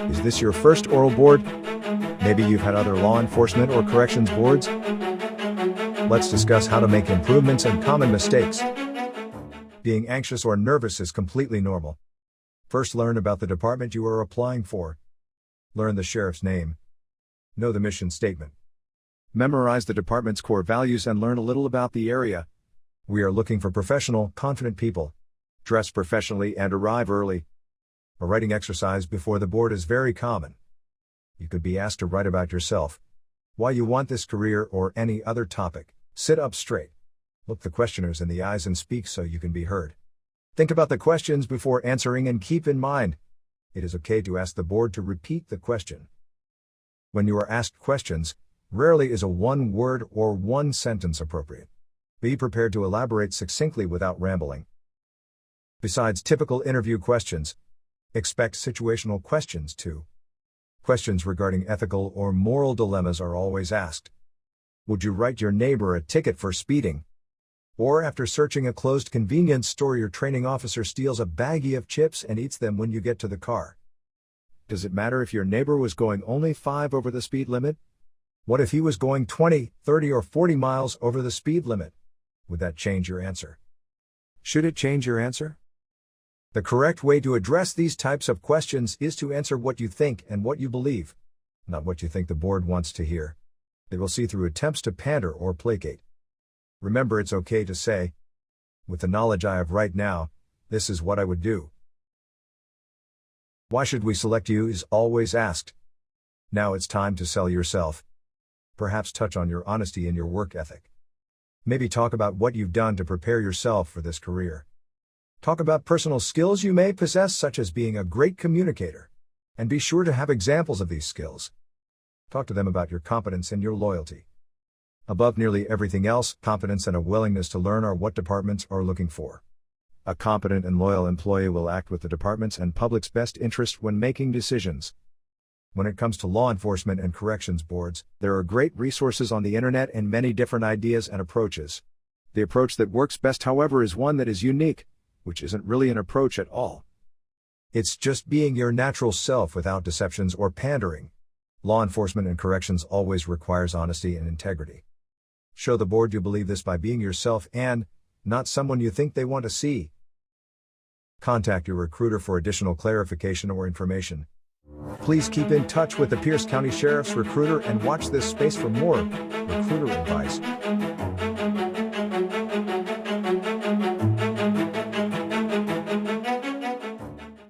Is this your first oral board? Maybe you've had other law enforcement or corrections boards? Let's discuss how to make improvements and common mistakes. Being anxious or nervous is completely normal. First, learn about the department you are applying for. Learn the sheriff's name. Know the mission statement. Memorize the department's core values and learn a little about the area. We are looking for professional, confident people. Dress professionally and arrive early. A writing exercise before the board is very common. You could be asked to write about yourself, why you want this career, or any other topic. Sit up straight. Look the questioners in the eyes and speak so you can be heard. Think about the questions before answering and keep in mind, it is okay to ask the board to repeat the question. When you are asked questions, rarely is a one-word or one sentence appropriate. Be prepared to elaborate succinctly without rambling. Besides typical interview questions, expect situational questions too. Questions regarding ethical or moral dilemmas are always asked. Would you write your neighbor a ticket for speeding? Or after searching a closed convenience store, your training officer steals a baggie of chips and eats them when you get to the car? Does it matter if your neighbor was going only 5 over the speed limit? What if he was going 20, 30, or 40 miles over the speed limit? Would that change your answer? Should it change your answer? The correct way to address these types of questions is to answer what you think and what you believe, not what you think the board wants to hear. They will see through attempts to pander or placate. Remember, it's okay to say, with the knowledge I have right now, this is what I would do. Why should we select you is always asked. Now it's time to sell yourself. Perhaps touch on your honesty and your work ethic. Maybe talk about what you've done to prepare yourself for this career. Talk about personal skills you may possess, such as being a great communicator. And be sure to have examples of these skills. Talk to them about your competence and your loyalty. Above nearly everything else, competence and a willingness to learn are what departments are looking for. A competent and loyal employee will act with the department's and public's best interest when making decisions. When it comes to law enforcement and corrections boards, there are great resources on the internet and many different ideas and approaches. The approach that works best, however, is one that is unique, which isn't really an approach at all. It's just being your natural self without deceptions or pandering. Law enforcement and corrections always requires honesty and integrity. Show the board you believe this by being yourself and not someone you think they want to see. Contact your recruiter for additional clarification or information. Please keep in touch with the Pierce County Sheriff's recruiter and watch this space for more recruiter advice.